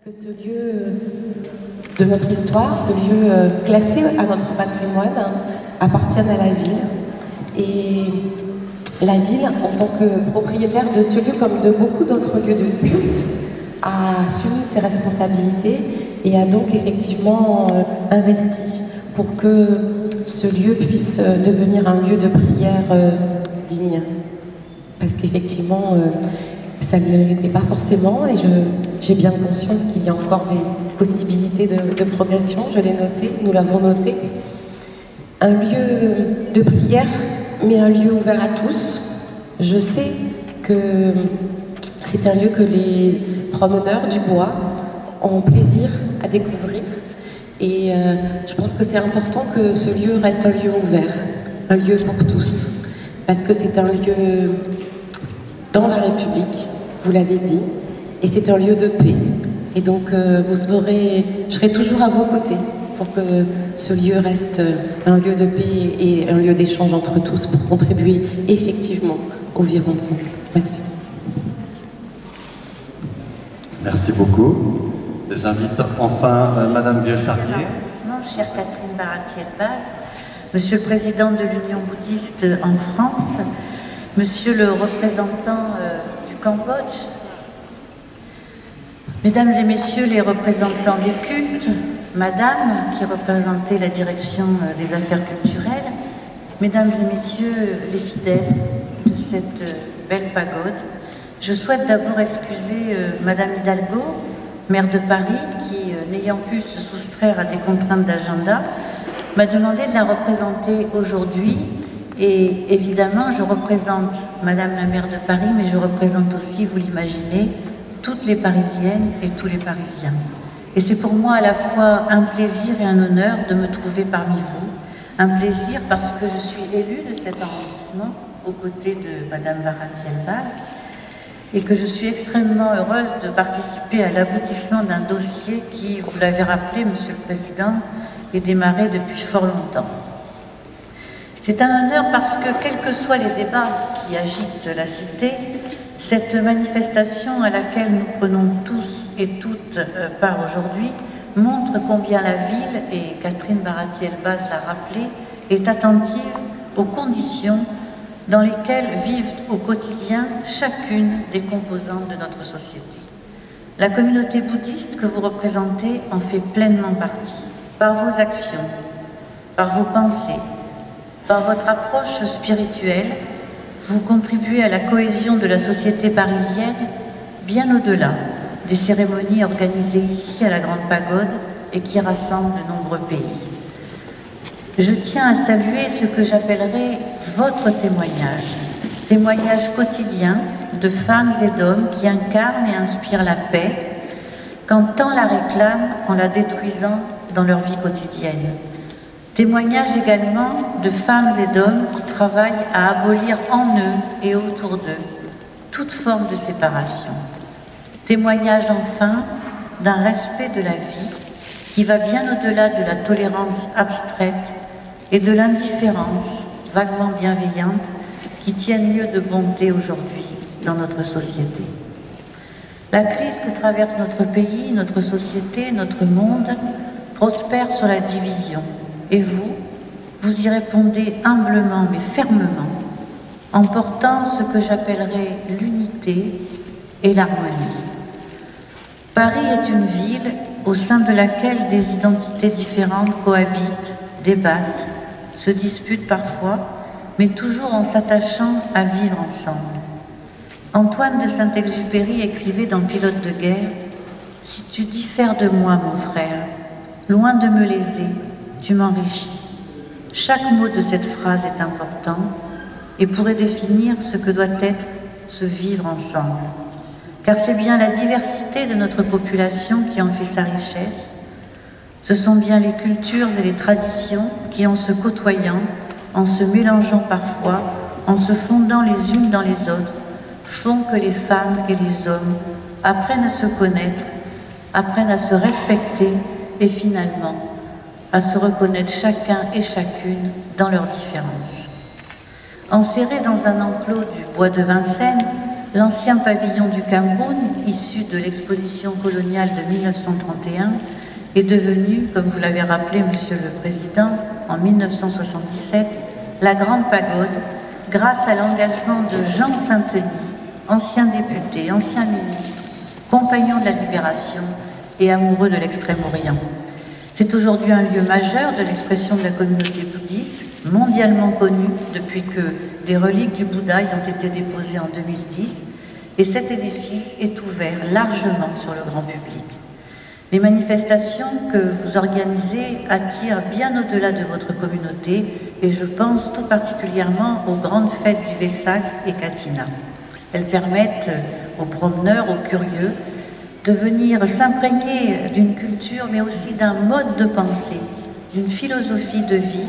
que ce lieu de notre histoire, ce lieu classé à notre patrimoine, appartienne à la ville. Et la ville, en tant que propriétaire de ce lieu, comme de beaucoup d'autres lieux de culte, a assumé ses responsabilités et a donc effectivement investi pour que ce lieu puisse devenir un lieu de prière digne. Parce qu'effectivement, ça ne l'était pas forcément, et j'ai bien conscience qu'il y a encore des possibilités de progression, je l'ai noté, nous l'avons noté. Un lieu de prière, mais un lieu ouvert à tous. Je sais que c'est un lieu que les promeneurs du bois ont plaisir à découvrir, et je pense que c'est important que ce lieu reste un lieu ouvert, un lieu pour tous, parce que c'est un lieu dans la République, vous l'avez dit, et c'est un lieu de paix. Et donc, je serai toujours à vos côtés pour que ce lieu reste un lieu de paix et un lieu d'échange entre tous pour contribuer effectivement au vivre ensemble. Merci. Merci beaucoup. J'invite enfin Madame Vieux-Chartier. Chère Catherine Baratier-Elbaz, Monsieur le Président de l'Union bouddhiste en France, Monsieur le représentant du Cambodge, Mesdames et Messieurs les représentants des cultes, Madame qui représentait la direction des affaires culturelles, Mesdames et Messieurs les fidèles de cette belle pagode, je souhaite d'abord excuser Madame Hidalgo, maire de Paris, qui, n'ayant pu se soustraire à des contraintes d'agenda, m'a demandé de la représenter aujourd'hui. Et évidemment, je représente Madame la maire de Paris, mais je représente aussi, vous l'imaginez, toutes les Parisiennes et tous les Parisiens. Et c'est pour moi à la fois un plaisir et un honneur de me trouver parmi vous. Un plaisir parce que je suis élue de cet arrondissement aux côtés de Madame Baratier-Elbaz et que je suis extrêmement heureuse de participer à l'aboutissement d'un dossier qui, vous l'avez rappelé, Monsieur le Président, est démarré depuis fort longtemps. C'est un honneur parce que, quels que soient les débats qui agitent la cité, cette manifestation à laquelle nous prenons tous et toutes part aujourd'hui montre combien la ville, et Catherine Baratier-Elbaz l'a rappelé, est attentive aux conditions dans lesquelles vivent au quotidien chacune des composantes de notre société. La communauté bouddhiste que vous représentez en fait pleinement partie, par vos actions, par vos pensées, par votre approche spirituelle. Vous contribuez à la cohésion de la société parisienne bien au-delà des cérémonies organisées ici à la Grande Pagode et qui rassemblent de nombreux pays. Je tiens à saluer ce que j'appellerai votre témoignage quotidien de femmes et d'hommes qui incarnent et inspirent la paix quand tant la réclament en la détruisant dans leur vie quotidienne. Témoignage également de femmes et d'hommes qui travaillent à abolir en eux et autour d'eux toute forme de séparation. Témoignage enfin d'un respect de la vie qui va bien au-delà de la tolérance abstraite et de l'indifférence vaguement bienveillante qui tiennent lieu de bonté aujourd'hui dans notre société. La crise que traverse notre pays, notre société, notre monde prospère sur la division. Et vous y répondez humblement mais fermement en portant ce que j'appellerais l'unité et l'harmonie. Paris est une ville au sein de laquelle des identités différentes cohabitent, débattent, se disputent parfois, mais toujours en s'attachant à vivre ensemble. Antoine de Saint-Exupéry écrivait dans Pilote de guerre « Si tu diffères de moi, mon frère, loin de me léser, tu m'enrichis ». Chaque mot de cette phrase est important et pourrait définir ce que doit être ce vivre ensemble. Car c'est bien la diversité de notre population qui en fait sa richesse. Ce sont bien les cultures et les traditions qui, en se côtoyant, en se mélangeant parfois, en se fondant les unes dans les autres, font que les femmes et les hommes apprennent à se connaître, apprennent à se respecter et finalement à se reconnaître chacun et chacune dans leurs différences. Enserrés dans un enclos du bois de Vincennes, L'ancien pavillon du Cameroun, issu de l'exposition coloniale de 1931, est devenu, comme vous l'avez rappelé, Monsieur le Président, en 1977, la Grande Pagode, grâce à l'engagement de Jean Saint-Denis, ancien député, ancien ministre, compagnon de la Libération et amoureux de l'Extrême-Orient. C'est aujourd'hui un lieu majeur de l'expression de la communauté bouddhiste, mondialement connu depuis que des reliques du Bouddha y ont été déposées en 2010, et cet édifice est ouvert largement sur le grand public. Les manifestations que vous organisez attirent bien au-delà de votre communauté, et je pense tout particulièrement aux grandes fêtes du Vesak et Katina. Elles permettent aux promeneurs, aux curieux, de venir s'imprégner d'une culture, mais aussi d'un mode de pensée, d'une philosophie de vie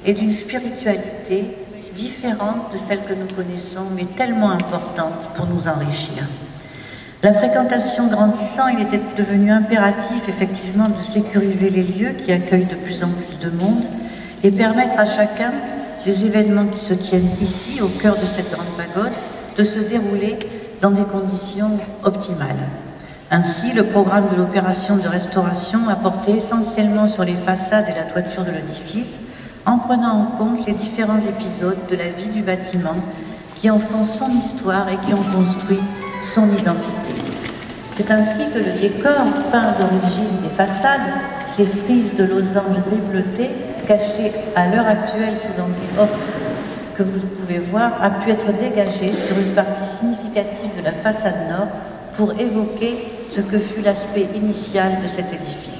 et d'une spiritualité différente de celle que nous connaissons, mais tellement importante pour nous enrichir. La fréquentation grandissant, il était devenu impératif, effectivement, de sécuriser les lieux qui accueillent de plus en plus de monde et permettre à chacun des événements qui se tiennent ici, au cœur de cette grande pagode, de se dérouler dans des conditions optimales. Ainsi, le programme de l'opération de restauration a porté essentiellement sur les façades et la toiture de l'édifice, en prenant en compte les différents épisodes de la vie du bâtiment qui en font son histoire et qui ont construit son identité. C'est ainsi que le décor peint d'origine des façades, ces frises de losanges gris bleuté, cachées à l'heure actuelle sous l'angle que vous pouvez voir, a pu être dégagé sur une partie significative de la façade nord pour évoquer ce que fut l'aspect initial de cet édifice.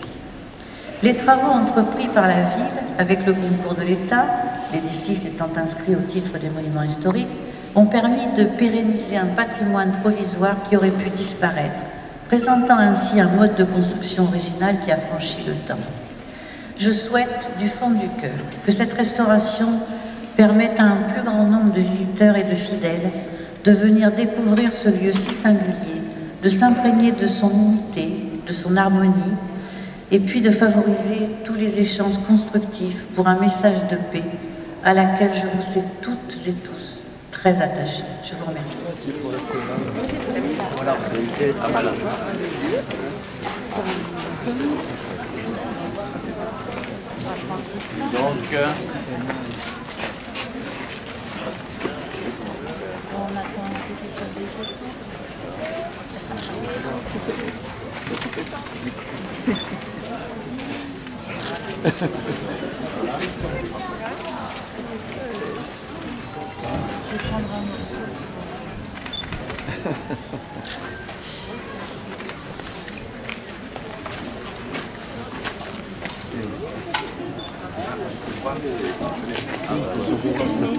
Les travaux entrepris par la ville, avec le concours de l'État, l'édifice étant inscrit au titre des monuments historiques, ont permis de pérenniser un patrimoine provisoire qui aurait pu disparaître, présentant ainsi un mode de construction original qui a franchi le temps. Je souhaite, du fond du cœur, que cette restauration permette à un plus grand nombre de visiteurs et de fidèles de venir découvrir ce lieu si singulier, de s'imprégner de son unité, de son harmonie, et puis de favoriser tous les échanges constructifs pour un message de paix à laquelle je vous sais toutes et tous très attachés. Je vous remercie. Voilà, pas mal. Donc, On attend des photos. Je vais prendre un morceau. Si c'est filmé.